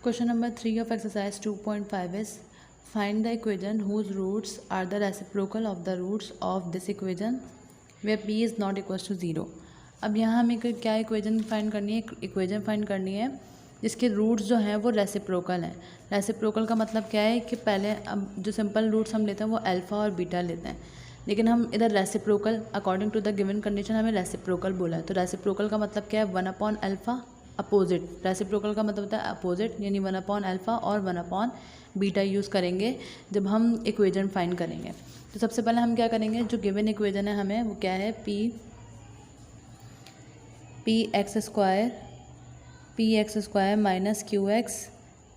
Question number 3 of exercise 2.5 is find the equation whose roots are the reciprocal of the roots of this equation where p is not equals to 0। अब यहाँ हमें क्या equation find करनी है, equation find करनी है जिसके roots जो हैं वो रेसिप्रोकल हैं। रेसिप्रोकल का मतलब क्या है कि पहले अब जो सिंपल रूट्स हम लेते हैं वो अल्फ़ा और बीटा लेते हैं, लेकिन हम इधर reciprocal according to the given condition हमें रेसिप्रोकल बोला है। तो रेसिप्रोकल का मतलब क्या है, 1/अल्फ़ा अपोजिट। रेसिप्रोकल का मतलब होता है अपोजिट, यानी 1/अल्फ़ा और 1/बीटा यूज़ करेंगे जब हम इक्वेजन फाइंड करेंगे। तो सबसे पहले हम क्या करेंगे, जो गिवन इक्वेजन है हमें वो क्या है, P X square minus Q X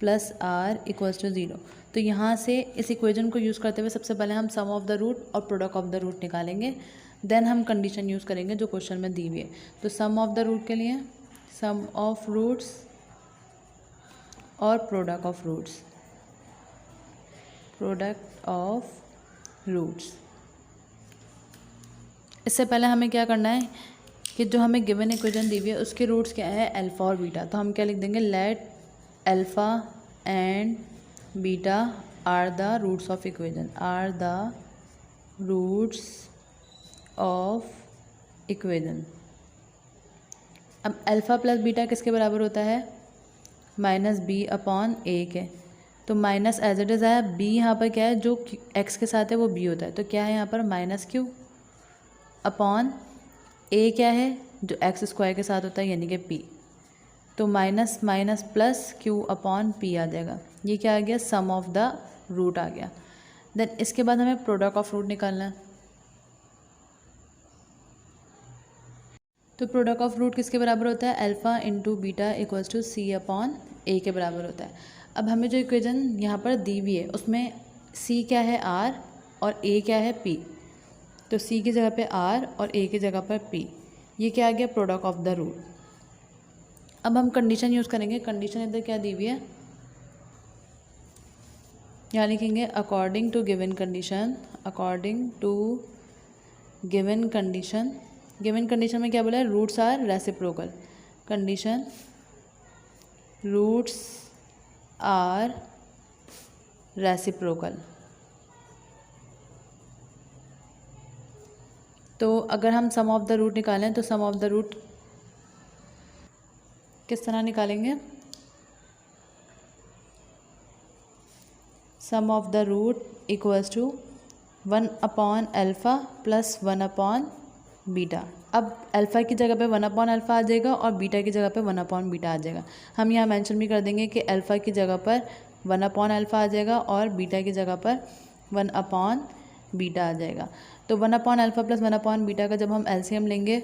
plus R equals to 0। तो यहाँ से इस इक्वेजन को यूज़ करते हुए सबसे पहले हम सम ऑफ द रूट और प्रोडक्ट ऑफ द रूट निकालेंगे, देन हम कंडीशन यूज़ करेंगे जो क्वेश्चन में दी हुई है। तो सम ऑफ द रूट के लिए सम ऑफ रूट्स और प्रोडक्ट ऑफ रूट्स। इससे पहले हमें क्या करना है कि जो हमें गिवन इक्वेशन दी हुई है उसके रूट्स क्या है, अल्फ़ा और बीटा। तो हम क्या लिख देंगे, let alpha and beta are the roots of equation, are the roots of equation. अब अल्फ़ा प्लस बीटा किसके बराबर होता है, -b/a के। तो माइनस एज इट इज़ आया, b यहाँ पर क्या है, जो x के साथ है वो b होता है। तो क्या है यहाँ पर -q अपॉन a क्या है, जो x स्क्वायर के साथ होता है यानी कि p। तो minus minus plus q upon p आ जाएगा। ये क्या आ गया, सम ऑफ द रूट आ गया। देन इसके बाद हमें प्रोडक्ट ऑफ रूट निकालना है। तो प्रोडक्ट ऑफ रूट किसके बराबर होता है, alpha into beta equals to c/a के बराबर होता है। अब हमें जो इक्वेशन यहाँ पर दी हुई है उसमें c क्या है, r और a क्या है, p। तो c की जगह पे r और a की जगह पर p। ये क्या आ गया, प्रोडक्ट ऑफ द रूट। अब हम कंडीशन यूज़ करेंगे। कंडीशन इधर क्या दी हुई है, यहाँ लिखेंगे according to given condition, according to given condition. Given condition में क्या बोला है, roots are reciprocal. Condition roots are reciprocal. तो अगर हम सम ऑफ द रूट निकालें तो सम ऑफ द रूट किस तरह निकालेंगे, sum of the root equals to 1/अल्फ़ा प्लस 1/बीटा। अब अल्फ़ा की जगह पे 1/अल्फ़ा आ जाएगा और बीटा की जगह पे 1/बीटा आ जाएगा। हम यहाँ मेंशन भी कर देंगे कि अल्फ़ा की जगह पर 1/अल्फ़ा आ जाएगा और बीटा की जगह पर 1/बीटा आ जाएगा। तो 1/अल्फ़ा प्लस 1/बीटा का जब हम एलसीएम लेंगे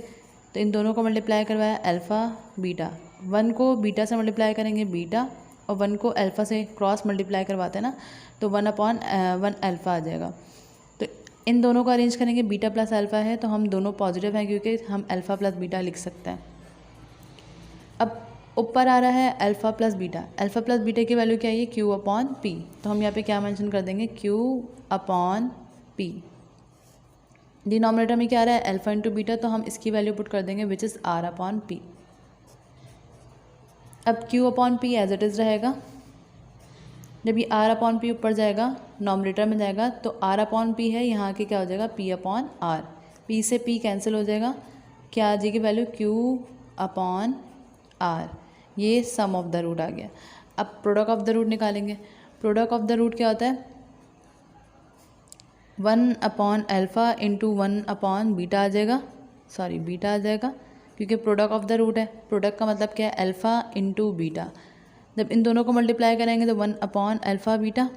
तो इन दोनों को मल्टीप्लाई करवाया अल्फ़ा बीटा, 1 को बीटा से मल्टीप्लाई करेंगे बीटा और 1 को अल्फ़ा से क्रॉस मल्टीप्लाई करवाते हैं ना, तो 1/1 आ जाएगा। तो इन दोनों को अरेंज करेंगे, बीटा प्लस अल्फ़ा है तो हम दोनों पॉजिटिव हैं क्योंकि हम अल्फ़ा प्लस बीटा लिख सकते हैं। अब ऊपर आ रहा है alpha plus beta, alpha plus beta की वैल्यू क्या है, q/p। तो हम यहाँ पे क्या मेंशन कर देंगे, q/p। डिनोमिनेटर में क्या आ रहा है, अल्फ़ा इंटू बीटा, तो हम इसकी वैल्यू पुट कर देंगे विच इज़ r/p। अब q/p एज इट इज़ रहेगा। जब ये r/p ऊपर जाएगा नॉमिनेटर में जाएगा तो r/p है, यहाँ के क्या हो जाएगा, p/r। p से p कैंसिल हो जाएगा, क्या आ जाएगी वैल्यू, q/r। ये सम ऑफ द रूट आ गया। अब प्रोडक्ट ऑफ द रूट निकालेंगे। प्रोडक्ट ऑफ द रूट क्या होता है, 1/अल्फ़ा इंटू 1/बीटा आ जाएगा, सॉरी बीटा आ जाएगा क्योंकि प्रोडक्ट ऑफ द रूट है। प्रोडक्ट का मतलब क्या है, अल्फ़ा इंटू बीटा। जब इन दोनों को मल्टीप्लाई करेंगे तो 1/अल्फ़ा बीटा,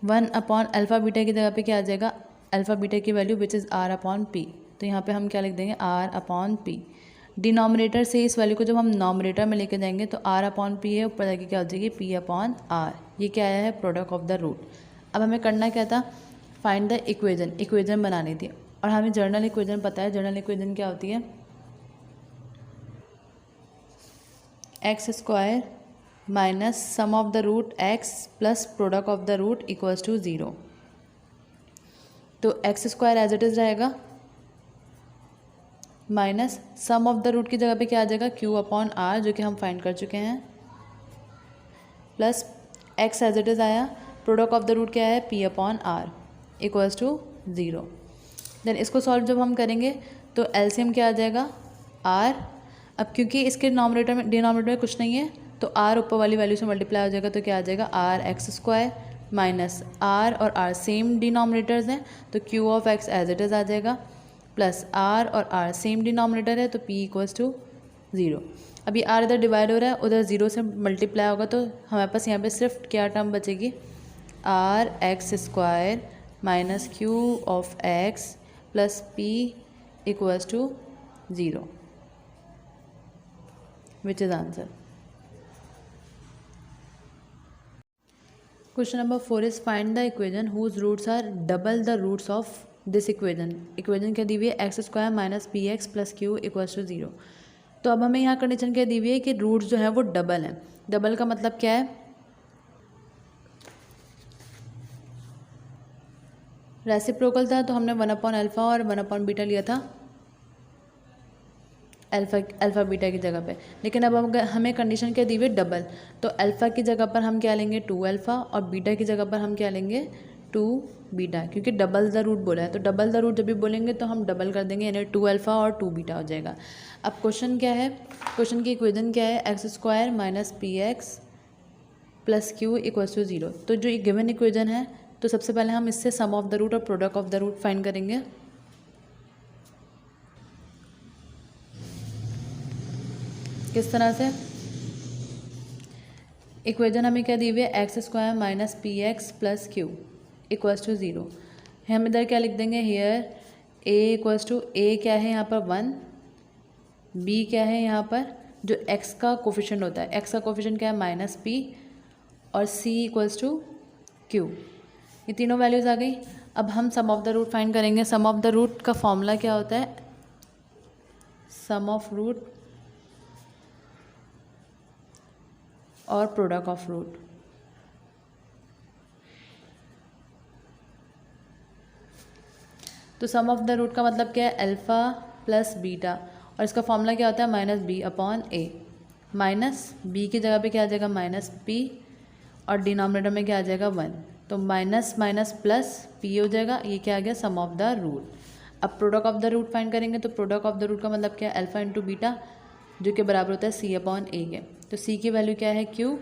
1/अल्फ़ा बीटा की जगह पे क्या आ जाएगा, अल्फ़ा बीटा की वैल्यू विच इज़ r/p। तो यहाँ पे हम क्या लिख देंगे, r/p। डिनोमिनेटर से इस वैल्यू को जब हम नॉमिनेटर में लेके जाएंगे तो r/p है, ऊपर जाके क्या हो जाएगी, p/r। ये क्या आया है, प्रोडक्ट ऑफ द रूट। अब हमें करना क्या था, फाइंड द इक्वेजन, इक्वेजन बनानी थी। और हमें जर्नल इक्वेजन पता है। जर्नल इक्वेजन क्या होती है, x square minus sum of the root x plus product of the root equals to 0। तो x square as it is रहेगा minus sum of the root की जगह पे क्या आ जाएगा, q/r, जो कि हम फाइंड कर चुके हैं। Plus X as it is आया, प्रोडक्ट ऑफ द रूट क्या है P upon R equals to 0। Then इसको सॉल्व जब हम करेंगे तो एलसीएम क्या आ जाएगा आर। अब क्योंकि इसके डिनोमिनेटर में कुछ नहीं है तो आर ऊपर वाली वैल्यू से मल्टीप्लाई हो जाएगा, तो क्या आ जाएगा r x square minus r और आर सेम डिनोमिनेटर्स हैं तो q of x as it is आ जाएगा, प्लस आर और आर सेम डिनोमिनेटर है तो पी इक्वल्स टू 0। अभी आर इधर डिवाइड हो रहा है, उधर 0 से मल्टीप्लाई होगा तो हमारे पास यहाँ पे सिर्फ क्या टर्म बचेगी R x square minus Q of X plus P equals to 0 which is answer. Question number 4 is find the equation whose roots are double the roots of this equation. Equation क्या दी हुई है x square minus P X plus Q equals to 0। तो अब हमें यहाँ condition क्या दी हुई है कि रूट्स जो है वो डबल हैं। डबल का मतलब क्या है, रेसिप्रोकल था तो हमने 1/अल्फ़ा और 1/बीटा लिया था अल्फ़ा बीटा की जगह पे, लेकिन अब हमें कंडीशन क्या दी हुई है डबल, तो अल्फ़ा की जगह पर हम क्या लेंगे 2 अल्फ़ा और बीटा की जगह पर हम क्या लेंगे 2 बीटा, क्योंकि डबल द रूट बोला है तो डबल द रूट जब भी बोलेंगे तो हम डबल कर देंगे यानी 2 अल्फ़ा और 2 बीटा हो जाएगा। अब क्वेश्चन क्या है, क्वेश्चन की इक्वेशन क्या है x square minus P X plus Q equals to 0। तो जो गिवन इक्वेशन है तो सबसे पहले हम इससे सम ऑफ द रूट और product of the root find करेंगे। किस तरह से, इक्वेशन हमें क्या दी हुई है x square minus P X plus Q equals to 0। हम इधर क्या लिख देंगे here A equals to A क्या है यहाँ पर 1, बी क्या है यहाँ पर जो एक्स का कोफिशिएंट होता है, एक्स का कोफिशिएंट क्या है माइनस पी, और सी इक्वल्स टू क्यू। ये तीनों वैल्यूज़ आ गई। अब हम सम ऑफ द रूट फाइंड करेंगे। सम ऑफ द रूट का फॉर्मूला क्या होता है, सम ऑफ रूट और प्रोडक्ट ऑफ रूट। तो सम ऑफ द रूट का मतलब क्या है अल्फ़ा प्लस बीटा, और इसका फॉर्मूला क्या होता है minus B upon A. Minus B की जगह पे क्या आ जाएगा माइनस पी और डिनोमिनेटर में क्या आ जाएगा 1, तो माइनस माइनस प्लस पी हो जाएगा, ये क्या आ गया सम ऑफ द रूट। अब product of the root find करेंगे तो प्रोडक्ट ऑफ द रूट का मतलब क्या है अल्फ़ा इंटू बीटा जो कि बराबर होता है सी अपॉन ए के। तो सी की वैल्यू क्या है क्यू,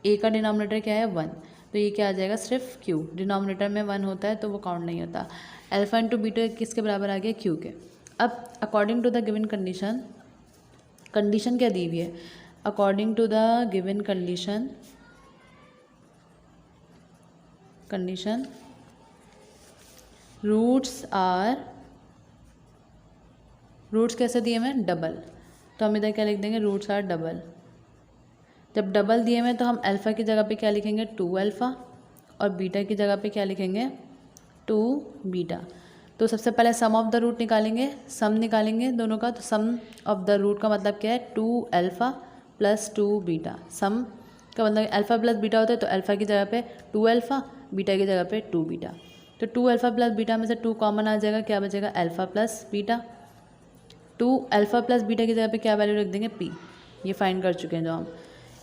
ए का डिनोमिनेटर क्या है 1, तो ये क्या आ जाएगा सिर्फ क्यू, डिनोमिनेटर में 1 होता है तो वो काउंट नहीं होता। अल्फ़ा इंटू बीटा किसके बराबर आ गया क्यू के। अब according to the given condition, condition क्या दी हुई है, according to the given condition roots कैसे दिए हैं डबल, तो हम इधर क्या लिख देंगे रूट्स आर डबल। जब डबल दिए हुए तो हम अल्फ़ा की जगह पे क्या लिखेंगे 2 अल्फ़ा और बीटा की जगह पे क्या लिखेंगे 2 बीटा। तो सबसे पहले सम ऑफ द रूट निकालेंगे, सम निकालेंगे दोनों का, तो सम ऑफ द रूट का मतलब क्या है 2 अल्फ़ा प्लस 2 बीटा। सम का मतलब अल्फ़ा प्लस बीटा होता है तो अल्फ़ा की जगह पे 2 अल्फ़ा, बीटा की जगह पे 2 बीटा। तो 2 अल्फ़ा प्लस बीटा में से 2 कॉमन आ जाएगा, क्या बचेगा alpha plus beta. 2 alpha plus beta की जगह पे क्या वैल्यू रख देंगे पी, ये फाइंड कर चुके हैं जो हम।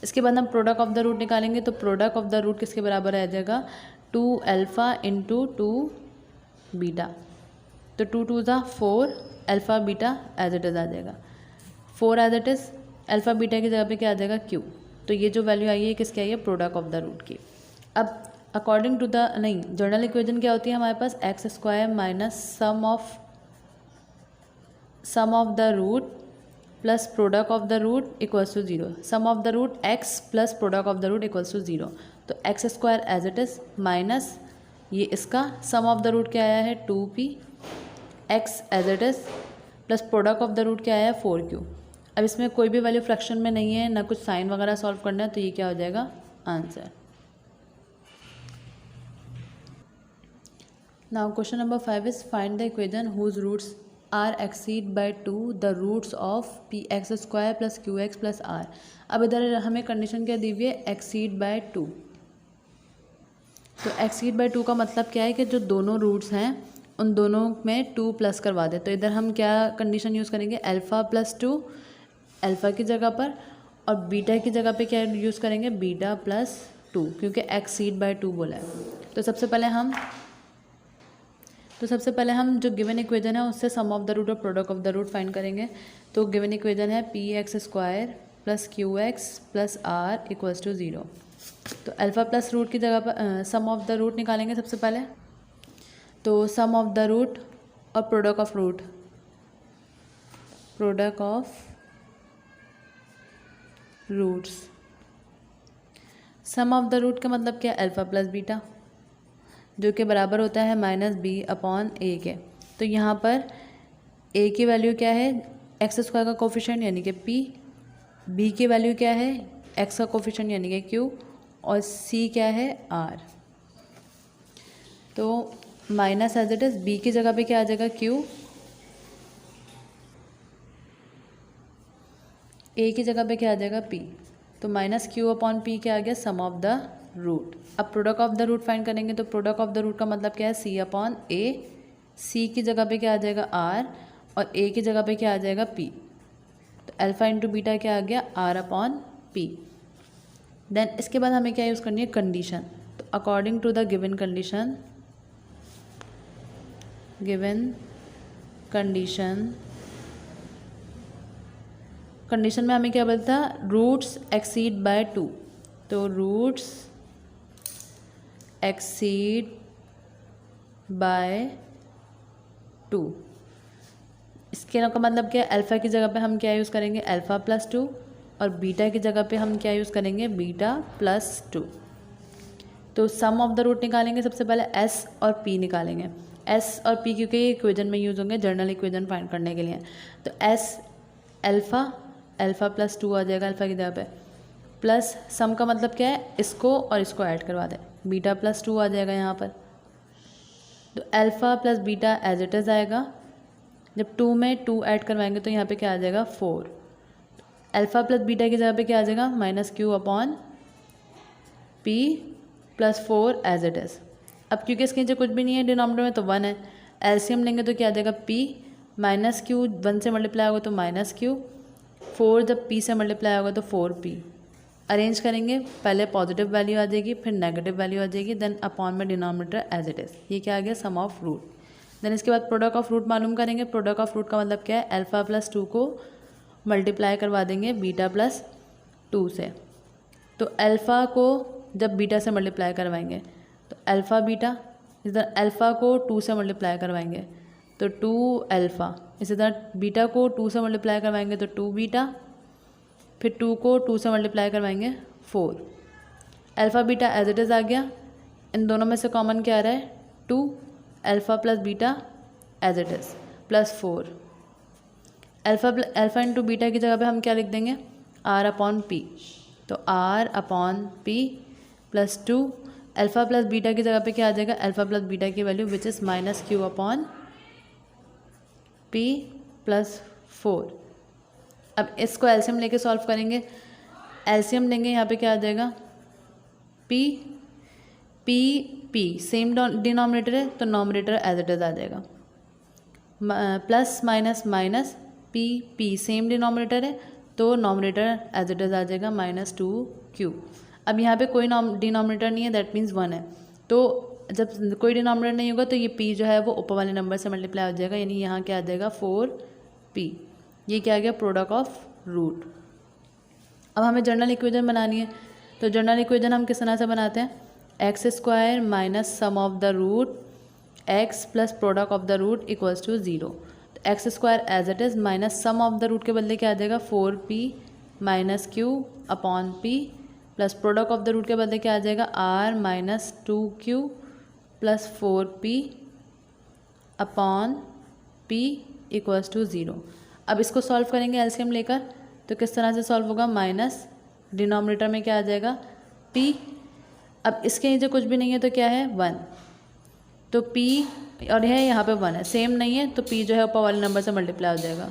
इसके बाद हम प्रोडक्ट ऑफ द रूट निकालेंगे, तो प्रोडक्ट ऑफ द रूट किसके बराबर आ जाएगा 2 अल्फ़ा इंटू 2 बीटा। तो 2 2 ज़ा 4 alpha beta as it is आ जाएगा 4 as it is, alpha beta की जगह पे क्या आ जाएगा क्यू। तो ये जो वैल्यू आई है किसकी आई है प्रोडक्ट ऑफ द रूट की। अब according to the general equation क्या होती है हमारे पास x square minus sum of the root plus product of the root equals to 0। Sum of the root x plus product of the root equals to 0। तो x square as it is minus ये इसका सम of the root क्या आया है 2p X as it is plus product of the root क्या आया है 4q। अब इसमें कोई भी वैल्यू फ्रैक्शन में नहीं है, ना कुछ साइन वगैरह सॉल्व करना है, तो ये क्या हो जाएगा answer. Now question number 5 is find the equation whose roots are exceed by 2 the roots of P X square plus Q X plus R. अब इधर हमें कंडीशन क्या दी हुई है एक्सीड बाय 2। तो एक्सीड बाय 2 का मतलब क्या है कि जो दोनों रूट्स हैं उन दोनों में 2 प्लस करवा दे। तो इधर हम क्या कंडीशन यूज़ करेंगे अल्फ़ा प्लस 2 अल्फ़ा की जगह पर और बीटा की जगह पे क्या यूज़ करेंगे, बीटा प्लस 2, क्योंकि एक्सीड बाय 2 बोला है। तो सबसे पहले हम जो गिवन इक्वेशन है उससे सम ऑफ द रूट और product of the root find करेंगे। तो गिवन इक्वेशन है P X square plus Q X plus R equals to 0। तो अल्फ़ा प्लस रूट की जगह पर सम ऑफ द रूट निकालेंगे सबसे पहले। तो सम ऑफ द रूट और product of root, product of roots, sum of the root का मतलब क्या है, अल्फ़ा प्लस बीटा, जो कि बराबर होता है माइनस बी अपॉन ए के। तो यहाँ पर ए की वैल्यू क्या है, एक्स स्क्वायर का कोफिशिएंट यानी कि पी, बी की वैल्यू क्या है, एक्स का कोफिशिएंट यानी कि क्यू, और सी क्या है, आर। तो minus as it is, B की जगह पे क्या आ जाएगा, क्यू, ए की जगह पे क्या आ जाएगा, पी। तो माइनस क्यू अपॉन पी क्या आ गया, सम ऑफ द रूट। अब product of the root find करेंगे। तो प्रोडक्ट ऑफ द रूट का मतलब क्या है, सी अपॉन ए, सी की जगह पे क्या आ जाएगा, आर, और ए की जगह पे क्या आ जाएगा, पी। तो अल्फ़ा इंटू बीटा क्या आ गया, आर अपॉन पी। देन इसके बाद हमें क्या यूज़ करनी है, कंडीशन। तो according to the given condition, condition में हमें क्या बोलता है, रूट्स एक्सीड बाय 2। तो रूट्स एक्सीड बाय 2, इसके का मतलब क्या है, अल्फ़ा की जगह पे हम क्या यूज़ करेंगे, अल्फ़ा प्लस 2, और बीटा की जगह पे हम क्या यूज़ करेंगे, बीटा प्लस 2। तो सम ऑफ द रूट निकालेंगे सबसे पहले, एस और पी निकालेंगे। एस और पी क्योंकि इक्वेशन में यूज़ होंगे जनरल इक्वेशन फाइंड करने के लिए। तो एस अल्फ़ा प्लस 2 आ जाएगा अल्फ़ा की जगह पे, प्लस सम का मतलब क्या है, इसको और इसको ऐड करवा दें, बीटा प्लस 2 आ जाएगा यहाँ पर। तो alpha plus beta as it is आएगा, जब 2 में 2 ऐड करवाएंगे तो यहाँ पे क्या आ जाएगा, 4। अल्फ़ा प्लस बीटा की जगह पे क्या आ जाएगा, minus Q upon P plus 4 as it is. अब क्योंकि इसके नीचे कुछ भी नहीं है डिनोमिनेटर में, तो 1 है, एलसीएम लेंगे तो क्या आ जाएगा, पी माइनस क्यू, 1 से मल्टीप्लाई होगा तो माइनस क्यू, 4 जब पी से मल्टीप्लाई होगा तो 4p। अरेंज करेंगे, पहले पॉजिटिव वैल्यू आ जाएगी, फिर नेगेटिव वैल्यू आ जाएगी, देन अपॉन में डिनोमिनेटर एज इट इज़। ये क्या आ गया, सम ऑफ रूट। देन इसके बाद प्रोडक्ट ऑफ रूट मालूम करेंगे। प्रोडक्ट ऑफ रूट का मतलब क्या है, अल्फ़ा प्लस 2 को मल्टीप्लाई करवा देंगे बीटा प्लस 2 से। तो अल्फ़ा को जब बीटा से मल्टीप्लाई करवाएंगे तो अल्फ़ा बीटा, इधर अल्फ़ा को 2 से मल्टीप्लाई करवाएंगे तो 2 अल्फ़ा, इसी तरह बीटा को 2 से मल्टीप्लाई करवाएंगे तो 2 बीटा, फिर 2 को 2 से मल्टीप्लाई करवाएंगे 4। Alpha beta as it is आ गया। इन दोनों में से कॉमन क्या आ रहा है, 2, alpha plus beta as it is plus 4। Alpha into beta की जगह पे हम क्या लिख देंगे, आर अपॉन पी। तो R upon P plus 2, alpha plus beta की जगह पे क्या आ जाएगा, अल्फ़ा प्लस बीटा की value which is minus Q upon P plus 4। अब इसको एलसीएम लेके सॉल्व करेंगे। एलसीएम लेंगे, यहाँ पे क्या आ जाएगा, P P P same denominator है तो नॉमिनेटर एज इट इज़ आ जाएगा, plus minus minus, P P same denominator है तो नॉमिनेटर एज इट इज़ आ जाएगा -2q। अब यहाँ पे कोई डिनोमिनेटर नहीं है, दैट मीन्स 1 है। तो जब कोई डिनोमिनेटर नहीं होगा तो ये p जो है वो ऊपर वाले नंबर से मल्टीप्लाई हो जाएगा, यानी यहाँ क्या आ जाएगा 4p। ये क्या आ गया, प्रोडक्ट ऑफ रूट। अब हमें जनरल इक्वेशन बनानी है। तो जनरल इक्वेशन हम किस तरह से बनाते हैं, X square minus sum of the root x plus product of the root equals to 0। तो x square as it is minus sum of the root के बदले क्या आ जाएगा, 4p minus Q upon p plus product of the root के बदले क्या आ जाएगा, r minus 2q plus 4p upon p equals to 0। अब इसको सॉल्व करेंगे एलसीएम लेकर, तो किस तरह से सॉल्व होगा, माइनस डिनोमिनेटर में क्या आ जाएगा, p। अब इसके नीचे कुछ भी नहीं है तो क्या है, 1। तो p और यह यहाँ पे 1 है, सेम नहीं है तो p जो है ऊपर वाले नंबर से मल्टीप्लाई हो जाएगा।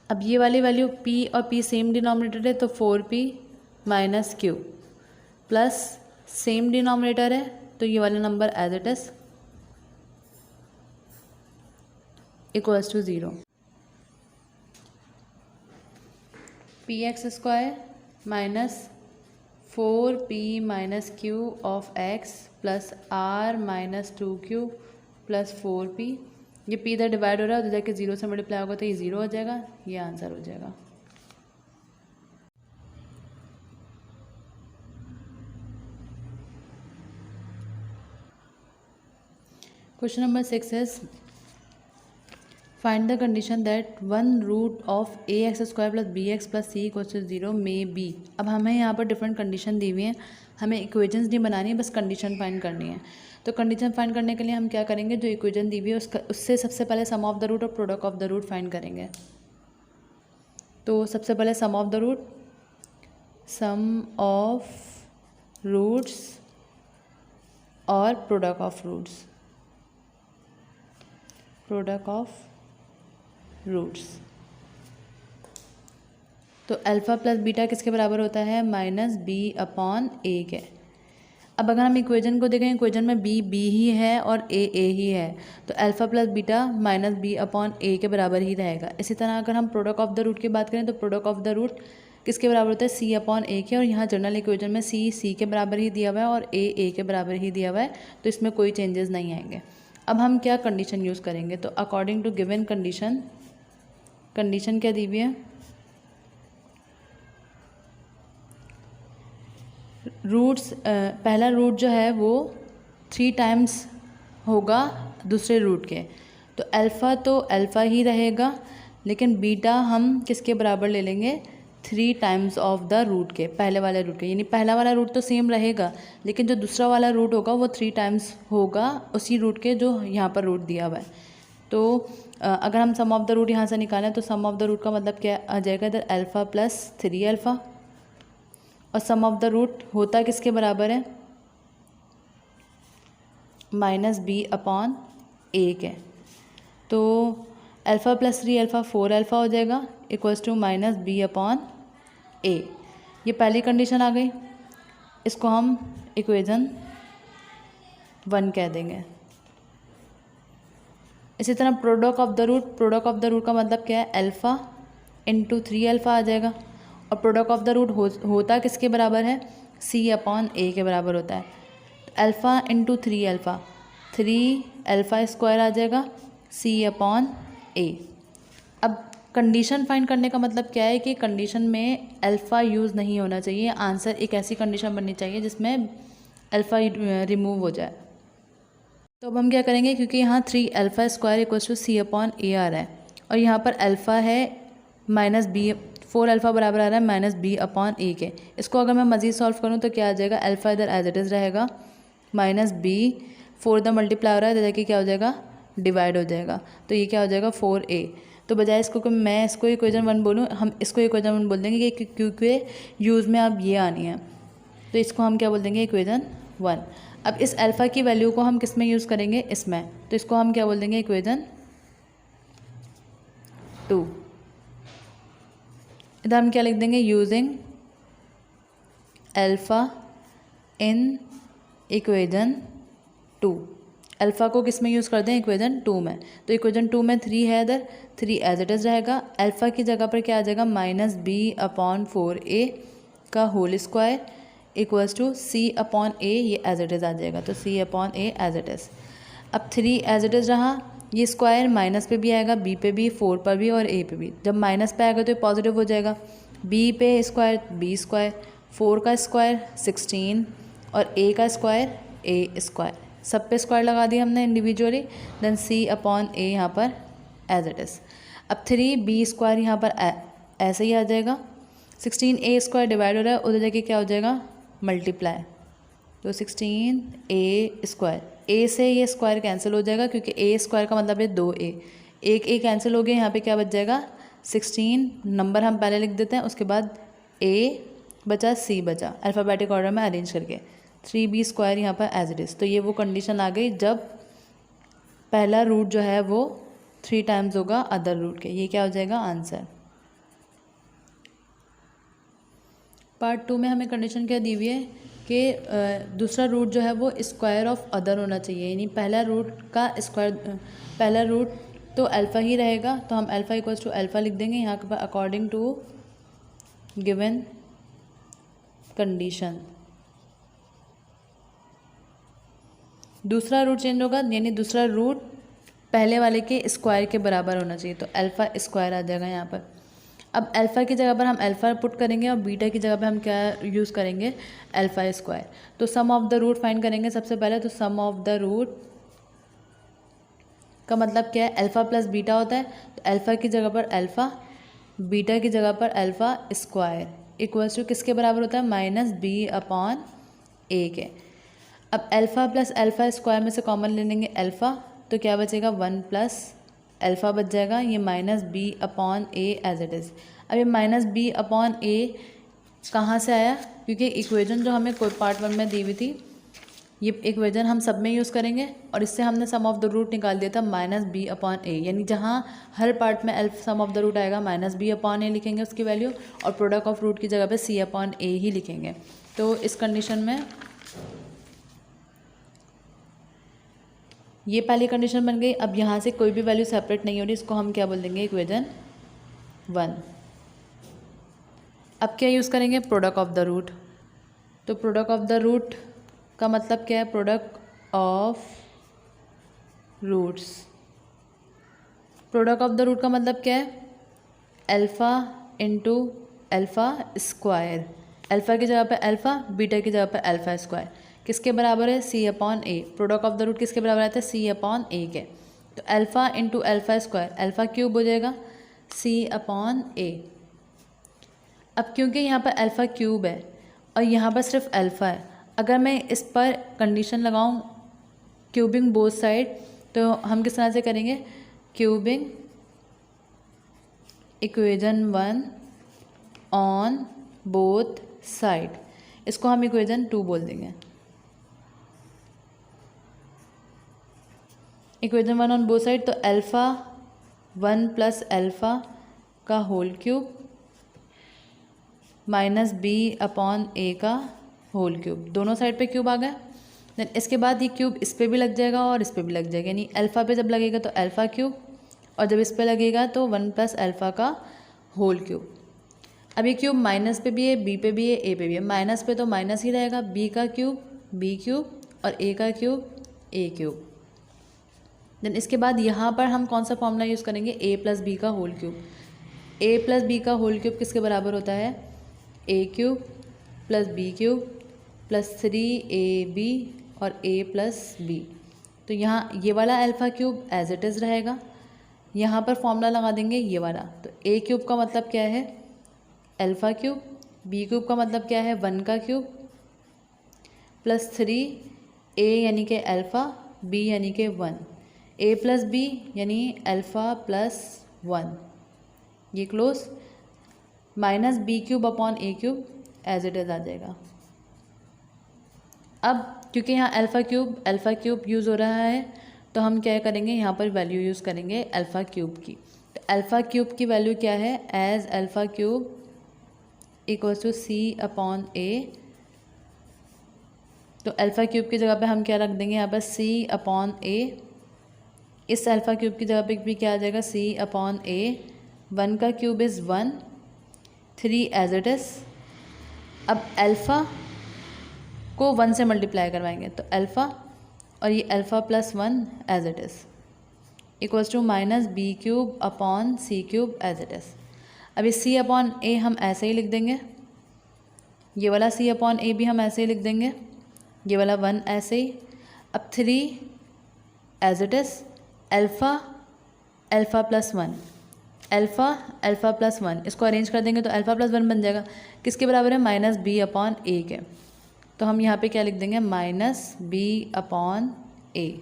अब ये वाली वैल्यू p और p सेम डिनोमिनेटर है तो 4p minus Q plus same denominator है तो ये वाला number as it is equals to 0। P X square minus 4p minus Q of X plus R minus 2q plus 4p। ये p इधर divide हो रहा है, उधर जाके 0 से मल्टीप्लाई होगा तो ये 0 हो जाएगा, ये आंसर हो जाएगा। Question number 6 is find the condition that one root of A X square plus B X plus C equals to 0 may be. अब हमें यहाँ पर डिफरेंट कंडीशन दी हुई है, हमें इक्वेशंस नहीं बनानी है, बस कंडीशन फाइंड करनी है। तो कंडीशन फाइंड करने के लिए हम क्या करेंगे, जो इक्वेशन दी हुई है उससे सबसे पहले सम ऑफ द रूट और product of the root find करेंगे। तो सबसे पहले sum of the root, sum of roots और product of roots, product of roots. तो अल्फ़ा प्लस बीटा किसके बराबर होता है, माइनस बी अपॉन ए के। अब अगर हम इक्वेशन को देखें, इक्वेशन में बी ही है और ए ही है, तो alpha plus beta minus B upon a के बराबर ही रहेगा। इसी तरह अगर हम प्रोडक्ट ऑफ द रूट की बात करें तो प्रोडक्ट ऑफ द रूट किसके बराबर होता है, सी अपॉन ए के। और यहाँ जनरल इक्वेशन में सी के बराबर ही दिया हुआ है और ए के बराबर ही दिया हुआ है, तो इसमें कोई चेंजेस नहीं आएंगे। अब हम क्या कंडीशन यूज़ करेंगे, तो according to given condition, condition क्या दी हुई है, रूट्स पहला रूट जो है वो 3 टाइम्स होगा दूसरे रूट के, तो अल्फ़ा ही रहेगा, लेकिन बीटा हम किसके बराबर ले लेंगे, 3 टाइम्स ऑफ द रूट के, पहले वाले रूट के। यानी पहला वाला रूट तो सेम रहेगा, लेकिन जो दूसरा वाला रूट होगा वो 3 टाइम्स होगा उसी रूट के जो यहाँ पर रूट दिया हुआ है। तो अगर हम सम ऑफ द रूट यहाँ से निकालें तो सम ऑफ द रूट का मतलब क्या आ जाएगा, इधर अल्फ़ा प्लस 3 अल्फ़ा, और सम ऑफ द रूट होता किसके बराबर है, माइनस बी अपॉन ए के। तो अल्फ़ा प्लस 3 अल्फ़ा 4 अल्फ़ा हो जाएगा, equals to minus B upon ए। ये पहली कंडीशन आ गई, इसको हम इक्वेशन 1 कह देंगे। इसी तरह product of the root, product of the root का मतलब क्या है, अल्फ़ा इंटू 3 अल्फ़ा आ जाएगा, और प्रोडक्ट ऑफ द रूट होता किसके बराबर है, सी अपॉन ए के बराबर होता है। Alpha into 3 alpha, 3 alpha square आ जाएगा, सी अपॉन ए। अब कंडीशन फाइंड करने का मतलब क्या है कि कंडीशन में अल्फ़ा यूज़ नहीं होना चाहिए, आंसर एक ऐसी कंडीशन बननी चाहिए जिसमें अल्फ़ा रिमूव हो जाए। तो अब हम क्या करेंगे, क्योंकि यहाँ 3 alpha square equals to C upon a आ रहा है, और यहाँ पर अल्फ़ा है माइनस बी, 4 अल्फ़ा बराबर आ रहा है माइनस बी अपॉन ए के। इसको अगर मैं मज़ीद सॉल्व करूँ तो क्या आ जाएगा, अल्फ़ा इधर एज इट इज़ रहेगा, माइनस बी 4 इधर मल्टीप्लाई हो रहा है, तो देखिए क्या हो जाएगा, डिवाइड हो जाएगा, तो ये क्या हो जाएगा 4a। तो बजाय इसको कि मैं इसको इक्वेशन 1 बोलूँ, हम इसको इक्वेशन 1 बोल देंगे कि क्योंकि यूज़ में अब ये आनी है, तो इसको हम क्या बोल देंगे, इक्वेशन 1। अब इस अल्फ़ा की वैल्यू को हम किस में यूज़ करेंगे, इसमें, तो इसको हम क्या बोल देंगे, इक्वेशन 2। इधर हम क्या लिख देंगे, using alpha in equation 2। Alpha को किस में यूज़ कर दें, इक्वेशन 2 में, तो इक्वेशन 2 में 3 है, इधर 3 एज इट इज़ रहेगा, अल्फ़ा की जगह पर क्या आ जाएगा, माइनस बी अपॉन 4a का whole square equals to C upon ए, ये एज इट इज़ आ जाएगा, तो c upon A as it is. अब 3 एज इट इज़ रहा, ये स्क्वायर माइनस पे भी आएगा, बी पे भी, 4 पर भी और ए पे भी। जब माइनस पे आएगा तो ये पॉजिटिव हो जाएगा, बी पे स्क्वायर बी स्क्वायर, 4 का स्क्वायर 16 और ए का स्क्वायर ए स्क्वायर, सब पे स्क्वायर लगा दिया हमने इंडिविजुअली, देन सी अपॉन ए यहाँ पर एज इट इज़। अब 3b स्क्वायर यहाँ पर ऐसे ही आ जाएगा, 16a स्क्वायर डिवाइड हो रहा है, उधर जाके क्या हो जाएगा, मल्टीप्लाई, तो 16a स्क्वायर, a से ये स्क्वायर कैंसिल हो जाएगा, क्योंकि a स्क्वायर का मतलब है 2a, एक a कैंसिल हो गया, यहाँ पे क्या बच जाएगा, 16 नंबर हम पहले लिख देते हैं, उसके बाद a बचा, c बचा, अल्फ़ाबेटिक ऑर्डर में अरेंज करके, 3b स्क्वायर यहाँ पर एज इट इज़। तो ये वो कंडीशन आ गई जब पहला रूट जो है वो 3 टाइम्स होगा अदर रूट के, ये क्या हो जाएगा, आंसर। पार्ट 2 में हमें कंडीशन क्या दी हुई है कि दूसरा रूट जो है वो स्क्वायर ऑफ अदर होना चाहिए, यानी पहला रूट का स्क्वायर, पहला रूट तो अल्फ़ा ही रहेगा, तो हम अल्फ़ा इक्वल्स टू अल्फ़ा लिख देंगे यहाँ पर, अकॉर्डिंग टू गिवन कंडीशन। दूसरा रूट चेंज होगा, यानी दूसरा रूट पहले वाले के स्क्वायर के बराबर होना चाहिए, तो अल्फ़ा स्क्वायर आ जाएगा यहाँ पर। अब अल्फ़ा की जगह पर हम अल्फ़ा पुट करेंगे और बीटा की जगह पर हम क्या यूज़ करेंगे, अल्फ़ा स्क्वायर। तो sum of the root find करेंगे सबसे पहले। तो सम ऑफ द रूट का मतलब क्या है, अल्फ़ा प्लस बीटा होता है। तो अल्फ़ा की जगह पर अल्फ़ा, बीटा की जगह पर अल्फ़ा स्क्वायर इक्वल्स टू किसके बराबर होता है, माइनस बी अपॉन ए के। अब अल्फ़ा प्लस अल्फ़ा स्क्वायर में से कॉमन ले लेंगे अल्फ़ा, तो क्या बचेगा, 1 प्लस अल्फ़ा बच जाएगा, ये minus B upon A as it is. अब ये माइनस बी अपॉन ए कहाँ से आया, क्योंकि इक्वेशन जो हमें कोई पार्ट 1 में दी हुई थी, ये इक्वेशन हम सब में यूज़ करेंगे और इससे हमने सम ऑफ द रूट निकाल दिया था माइनस बी अपॉन ए, यानी जहाँ हर पार्ट में सम ऑफ द रूट आएगा माइनस बी अपॉन ए लिखेंगे उसकी वैल्यू, और प्रोडक्ट ऑफ रूट की जगह पे सी अपॉन ए ही लिखेंगे। तो इस कंडीशन में ये पहली कंडीशन बन गई। अब यहाँ से कोई भी वैल्यू सेपरेट नहीं हो रही, इसको हम क्या बोल देंगे, इक्वेशन 1। अब क्या यूज़ करेंगे, प्रोडक्ट ऑफ द रूट। तो प्रोडक्ट ऑफ द रूट का मतलब क्या है, product of roots. Product of the root का मतलब क्या है, alpha into alpha square. Alpha की जगह पे अल्फ़ा, बीटा की जगह पे अल्फ़ा स्क्वायर किसके बराबर है, c upon a. Product of the root किसके बराबर आता है, सी अपॉन ए के। तो alpha into alpha square, alpha cube हो जाएगा सी अपॉन ए। अब क्योंकि यहाँ पर अल्फ़ा क्यूब है और यहाँ पर सिर्फ अल्फ़ा है, अगर मैं इस पर कंडीशन लगाऊँ क्यूबिंग बोथ साइड, तो हम किस तरह से करेंगे, cubing equation 1 on both side, इसको हम इक्वेशन 2 बोल देंगे। इक्वेशन 1 ऑन बोथ साइड, तो अल्फ़ा 1 प्लस अल्फ़ा का whole cube minus B upon a का होल क्यूब, दोनों साइड पे क्यूब आ गया। देन इसके बाद ये क्यूब इस पर भी लग जाएगा और इस पर भी लग जाएगा, यानी अल्फ़ा पे जब लगेगा तो अल्फ़ा क्यूब, और जब इस पर लगेगा तो 1 प्लस अल्फ़ा का होल क्यूब। अब ये क्यूब माइनस पे भी है, बी पे भी है, ए पे भी है। माइनस पे तो माइनस ही रहेगा, बी का क्यूब बी क्यूब और ए का क्यूब ए क्यूब। देन इसके बाद यहाँ पर हम कौन सा फॉर्मूला यूज़ करेंगे, ए प्लस बी का whole cube. A plus B का होल क्यूब किसके बराबर होता है, A cube plus B cube plus 3ab और a प्लस बी। तो यहाँ ये वाला alpha cube as it is रहेगा, यहाँ पर फॉर्मूला लगा देंगे ये वाला। तो a क्यूब का मतलब क्या है, अल्फ़ा क्यूब, b क्यूब का मतलब क्या है, 1 का क्यूब प्लस 3a यानी कि अल्फ़ा, b यानी कि 1, a प्लस b यानी अल्फ़ा प्लस 1, ये close, minus B cube upon A cube as it is आ जाएगा। अब क्योंकि यहाँ अल्फ़ा क्यूब यूज़ हो रहा है, तो हम क्या करेंगे, यहाँ पर वैल्यू यूज़ करेंगे अल्फ़ा क्यूब की। तो अल्फ़ा क्यूब की वैल्यू क्या है, as alpha cube equals to C upon A. तो अल्फ़ा क्यूब की जगह पे हम क्या रख देंगे, यहाँ पर सी अपॉन ए। इस अल्फ़ा क्यूब की जगह पे भी क्या आ जाएगा, सी अपॉन ए। 1 का cube is 1, 3 as it is. अब अल्फ़ा को 1 से मल्टीप्लाई करवाएंगे, तो अल्फ़ा और ये alpha plus 1 as it is equals to minus B cube upon C cube as it is. अब ये सी अपॉन ए हम ऐसे ही लिख देंगे, ये वाला सी अपॉन ए भी हम ऐसे ही लिख देंगे, ये वाला 1 ऐसे ही। अब 3 as it is, alpha plus 1, alpha plus 1, इसको अरेंज कर देंगे तो अल्फ़ा प्लस 1 बन जाएगा, किसके बराबर है, माइनस बी अपॉन ए के। तो हम यहाँ पे क्या लिख देंगे, minus B upon A,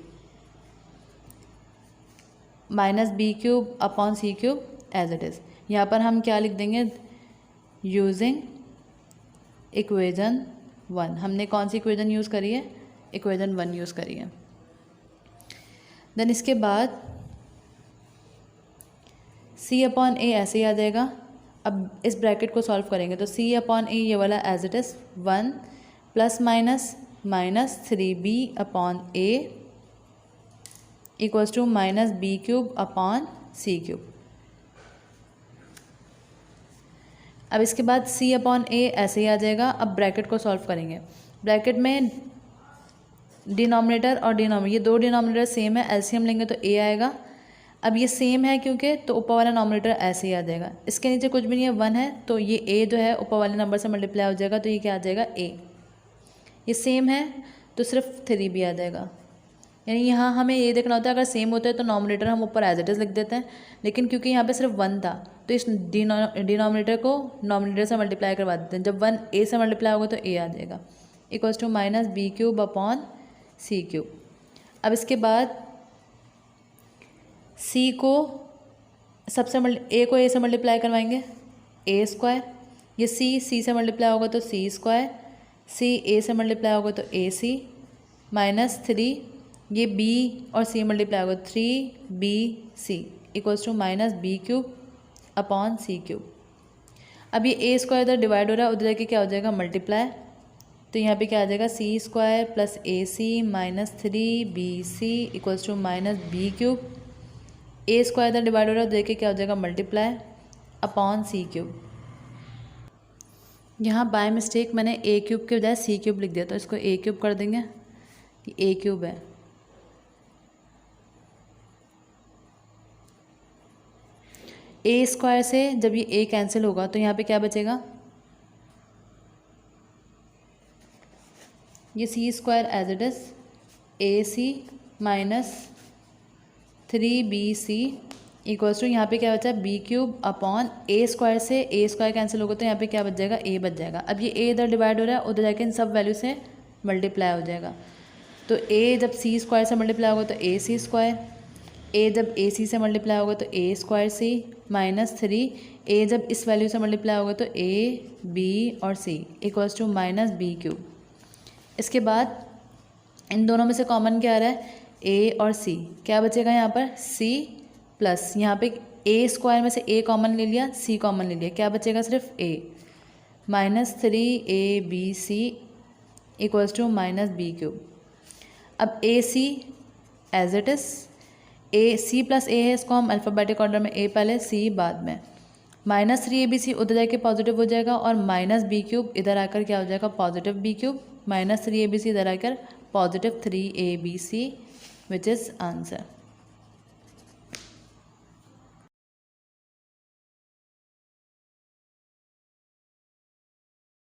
minus B cube upon C cube as it is. यहाँ पर हम क्या लिख देंगे, यूजिंग इक्वेशन 1। हमने कौन सी इक्वेशन यूज़ करी है, इक्वेशन 1 यूज़ करी है। देन इसके बाद सी अपॉन ए ऐसे ही आ जाएगा। अब इस ब्रैकेट को सॉल्व करेंगे तो सी अपॉन ए ये वाला as it is 1 plus minus 3b upon A equals to minus B cube upon C cube. अब इसके बाद c अपॉन a ऐसे ही आ जाएगा। अब ब्रैकेट को सॉल्व करेंगे। ब्रैकेट में डिनोमिनेटर और डिनोमिनेटर, ये दो डिनोमिनेटर सेम है, एलसीएम लेंगे तो a आएगा। अब ये सेम है क्योंकि, तो ऊपर वाला नॉमिनेटर ऐसे ही आ जाएगा। इसके नीचे कुछ भी नहीं है, 1 है, तो ये a जो है ऊपर वाले नंबर से मल्टीप्लाई हो जाएगा, तो ये क्या आ जाएगा a। ये सेम है तो सिर्फ 3 भी आ जाएगा। यानी यहाँ हमें ये देखना होता है, अगर सेम होता है तो नॉमिनेटर हम ऊपर एज इट इज़ लिख देते हैं, लेकिन क्योंकि यहाँ पे सिर्फ 1 था तो इस डिनोमिनेटर को नॉमिनेटर से मल्टीप्लाई करवा देते हैं। जब 1 a से मल्टीप्लाई होगा तो a आ जाएगा, equals to minus B cube upon C cube. अब इसके बाद c को सबसे a को a से मल्टीप्लाई करवाएंगे, a स्क्वायर, ये c से मल्टीप्लाई होगा तो c स्क्वायर, c a से मल्टीप्लाई होगा तो ac माइनस 3, ये b और c मल्टीप्लाई होगा 3bc equals to minus B cube upon C cube. अब ये a स्क्वायर इधर डिवाइड हो रहा है, उधर जाके क्या हो जाएगा मल्टीप्लाई, तो यहाँ पे क्या आ जाएगा c square plus ac minus 3bc equals to minus B cube. a square इधर डिवाइड हो रहा है, उधर जाके क्या हो जाएगा मल्टीप्लाई अपॉन सी क्यूब। यहाँ बाय मिस्टेक मैंने a क्यूब के बजाय c क्यूब लिख दिया, तो इसको a क्यूब कर देंगे, ये a क्यूब है। a स्क्वायर से जब ये a कैंसिल होगा तो यहाँ पे क्या बचेगा, ये c square as it is ac minus 3bc equals to, यहाँ पे क्या बचा b cube upon a square से a स्क्वायर कैंसिल होगा तो यहाँ पे क्या बच जाएगा a बच जाएगा। अब ये a इधर डिवाइड हो रहा है, उधर जाके इन सब वैल्यू से मल्टीप्लाई हो जाएगा, तो a जब c स्क्वायर से मल्टीप्लाई होगा तो ac स्क्वायर, a जब ac से मल्टीप्लाई होगा तो a square c minus 3, a जब इस वैल्यू से मल्टीप्लाई होगा तो a b और c equals to minus B cube. इसके बाद इन दोनों में से कॉमन क्या आ रहा है, a और c, क्या बचेगा यहाँ पर c प्लस, यहाँ पे a स्क्वायर में से a कॉमन ले लिया, c कॉमन ले लिया, क्या बचेगा सिर्फ a minus 3abc equals to minus B cube. अब ac as it is c plus a है, इसको हम अल्फ़ाबेटिक ऑर्डर में a पहले c बाद में, माइनस 3abc उधर जाके पॉजिटिव हो जाएगा और माइनस बी क्यूब इधर आकर क्या हो जाएगा positive B cube, minus 3abc इधर आकर positive 3abc which is answer.